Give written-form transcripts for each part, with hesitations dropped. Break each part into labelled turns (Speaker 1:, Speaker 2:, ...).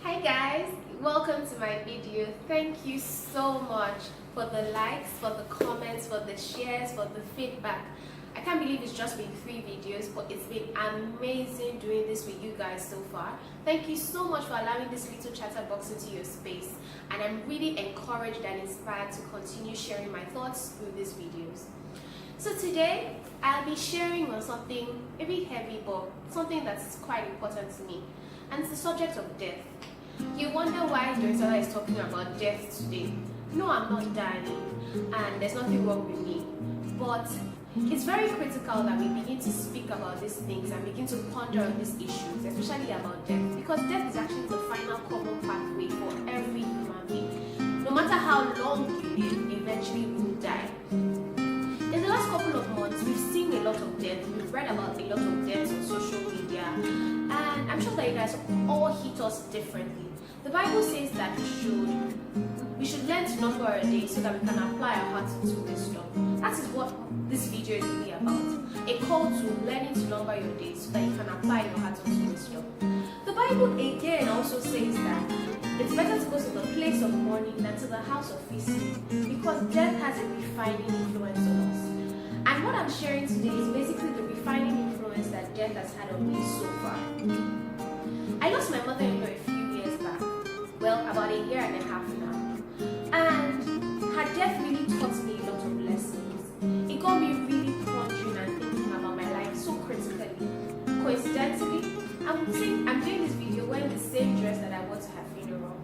Speaker 1: Hi guys, welcome to my video. Thank you so much for the likes, for the comments, for the shares, for the feedback. I can't believe it's just been 3 videos, but it's been amazing doing this with you guys so far. Thank you so much for allowing this little chatterbox into your space, and I'm really encouraged and inspired to continue sharing my thoughts through these videos. So today, I'll be sharing on something maybe heavy, but something that's quite important to me, and it's the subject of death. You wonder why Dorisala is talking about death today. No, I'm not dying, and there's nothing wrong with me, but it's very critical that we begin to speak about these things and begin to ponder on these issues, especially about death, because death is actually the final common pathway for every human being. No matter how long you live, eventually you will die. In the last couple of months, we've seen a lot of death. We've read about a lot of deaths on social media, and I'm sure that you guys all hit us differently. The Bible says that we should learn to number our days so that we can apply our hearts into wisdom. That is what this video is really about. A call to learning to number your days so that you can apply your heart into wisdom. The Bible again also says that it's better to go to the place of mourning than to the house of feasting, because death has a refining influence on us. And what I'm sharing today is basically the refining influence that death has had on me so far. I lost my mother-in-law a few years back, well, about a year and a half now. And her death really taught me a lot of lessons. It got me really pondering and thinking about my life so critically. Coincidentally, I'm doing this video wearing the same dress that I wore to her funeral.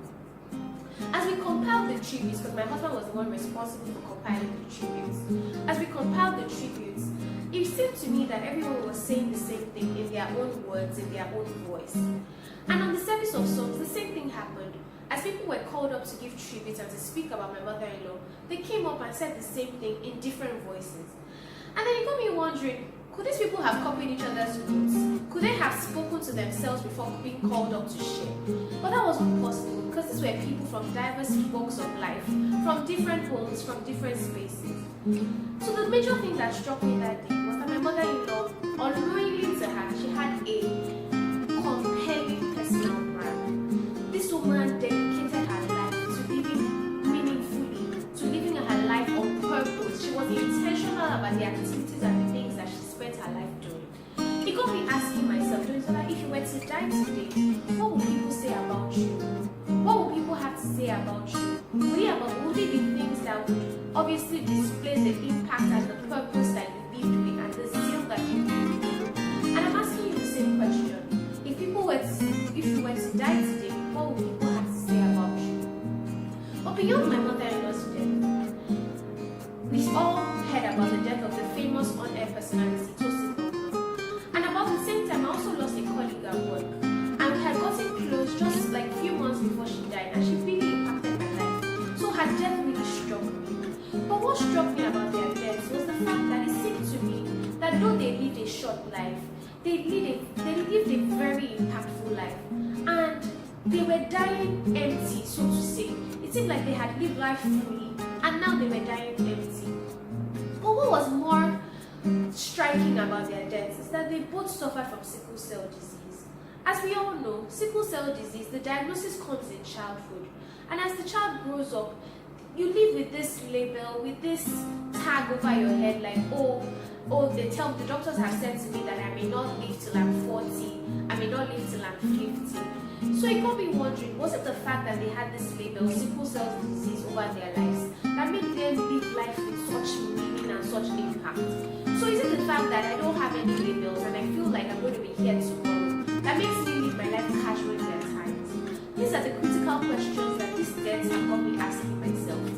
Speaker 1: As we compiled the tributes, because my husband was the one responsible for compiling the tributes, as we compiled the tributes, it seemed to me that everyone was saying the same thing in their own words, in their own voice. And on the service of songs, the same thing happened. As people were called up to give tribute and to speak about my mother-in-law, they came up and said the same thing in different voices. And then it got me wondering, could these people have copied each other's notes? Could they have spoken to themselves before being called up to share? But that wasn't possible, because these were people from diverse walks of life, from different homes, from different spaces. So the major thing that struck me that day was that my mother-in-law, unknowingly to her, she had a compelling personal brand. This woman dedicated her life to living meaningfully, to living her life on purpose. She was intentional about the activities and the things that she spent her life doing. It got me asking myself, if you were to die today, what would people say about you? What would people have to say about you? Would it be things that would obviously display the impact and the purpose that you lived with and the zeal that you lived with? And I'm asking you the same question. If you were to die today, what would people have to say about you? But beyond my mother-in-law's death, we all heard about the death of the famous on-air personality Tosin. And about the same time, I also lost a colleague at work. And we had gotten close just like a few months before she died, and she really impacted my life. So her death really struck me. But what struck me about their deaths was the fact that it seemed to me that though they lived a short life, they lived a very impactful life. And they were dying empty, so to say. It seemed like they had lived life fully, and now they were dying empty. But what was more striking about their deaths is that they both suffered from sickle cell disease. As we all know, sickle cell disease, the diagnosis comes in childhood. And as the child grows up, you live with this label, with this tag over your head, like, the doctors have said to me that I may not live till I'm 40, I may not live till I'm 50. So it got me wondering, was it the fact that they had this label, sickle cell disease, over their lives that made them live life with such meaning and such impact? So is it the fact that I don't have any labels and I feel like I'm going to be here tomorrow that makes me live my life casually at times? These are the critical questions that these deaths have got me asking myself.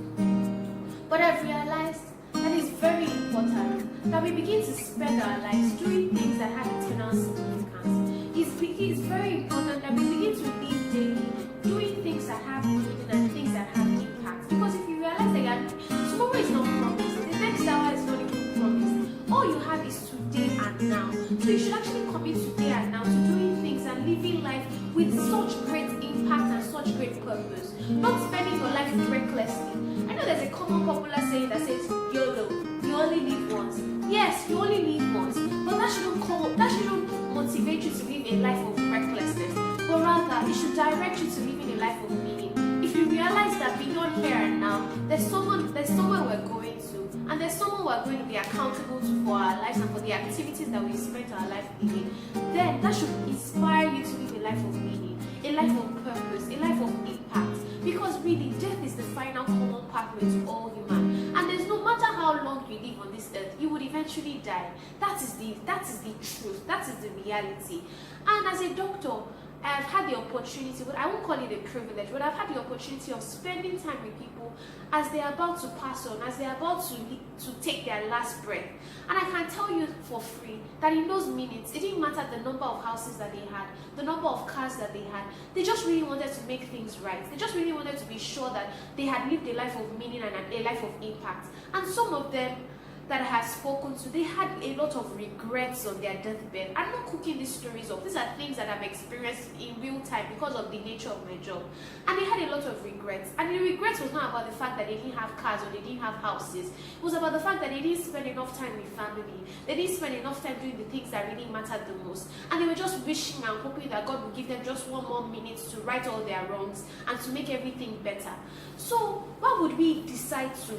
Speaker 1: But I've realized that it's very important that we begin to spend our lives doing things that have eternal significance. It's very important that we begin to live daily doing things that have meaning and things that have impact. Because if you realize that tomorrow is not promised, the next hour is not even promised, all you have is today and now. So you should actually commit today and now to doing things and living life with such great impact and such great purpose. Not spending your life recklessly. I know there's a common popular saying that says, YOLO, you only live once. Yes, you only live once, but that shouldn't motivate you to live a life of recklessness. but rather it should direct you to living a life of meaning. If you realize that beyond here and now, there's somewhere we're going to, and there's someone we're going to be accountable to for our lives and for the activities that we spent our life in, then that should inspire you to live a life of meaning, a life of purpose, a life of impact. Because really, death is the final common pathway to all human, and there's no matter how long you live on this earth, you would eventually die. That is the truth. That is the reality. And as a doctor, I've had the opportunity, but I won't call it a privilege, but I've had the opportunity of spending time with people as they're about to pass on, as they're about to take their last breath. And I can tell you for free that in those minutes, it didn't matter the number of houses that they had, the number of cars that they had. They just really wanted to make things right. They just really wanted to be sure that they had lived a life of meaning and a life of impact. And some of them that I have spoken to, they had a lot of regrets on their deathbed. I'm not cooking these stories up. These are things that I've experienced in real time because of the nature of my job. And they had a lot of regrets. And the regrets was not about the fact that they didn't have cars or they didn't have houses. It was about the fact that they didn't spend enough time with family. They didn't spend enough time doing the things that really mattered the most. And they were just wishing and hoping that God would give them just one more minute to right all their wrongs and to make everything better. So why would we decide to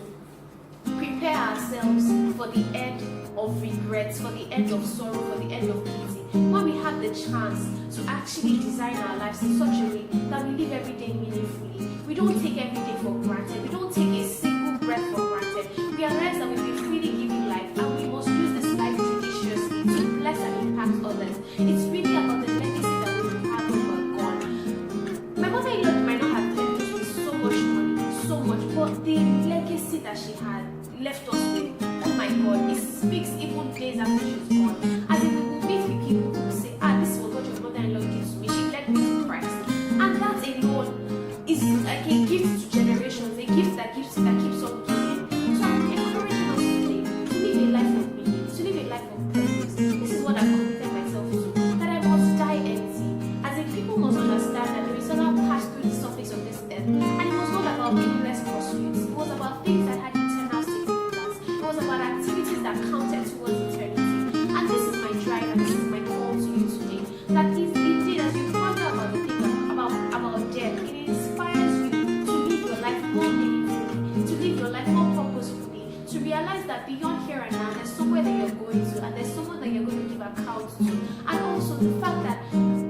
Speaker 1: prepare ourselves for the end of regrets, for the end of sorrow, for the end of pity, when we have the chance to actually design our lives in such a way that we live every day meaningfully? We don't take every day for granted. We don't take a single breath for granted. We realize that we've been freely given life, and we must use this life judiciously to bless and impact others. It's really about the legacy that we will have when we're gone. My mother-in-law might not have left us with so much money, so much, but the legacy that she had left us with, oh my God, it speaks even days after she's gone. As if we will meet with people who will say, this was what your mother-in-law did to me. She led me to Christ. And that alone is like a gift to generations, a gift that keeps on giving. So I'm encouraging us today to live a life of meaning, to live a life of purpose. This is what I've committed myself to, that I must die empty. As if people must understand that there is another path through the surface of this earth. And it was not about meaningless pursuits. It was about things that had about activities that counted towards eternity. And this is my drive and this is my call to you today. That is indeed, as you ponder about the thing about death, it inspires you to live your life more meaningfully, to live your life more purposefully, to realize that beyond here and now, there's somewhere that you're going to, and there's someone that you're going to give account to. And also the fact that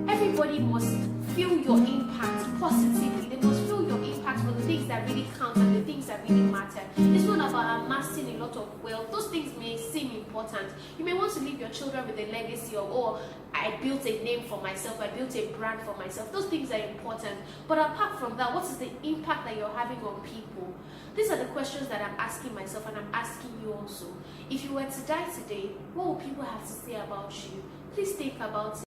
Speaker 1: everybody must feel your impact positively. They must feel your impact for the things that really count and the things that really matter. It's not about amassing a lot of wealth. Those things may seem important. You may want to leave your children with a legacy of, I built a name for myself, I built a brand for myself. Those things are important. But apart from that, what is the impact that you're having on people? These are the questions that I'm asking myself, and I'm asking you also. If you were to die today, what will people have to say about you? Please think about it.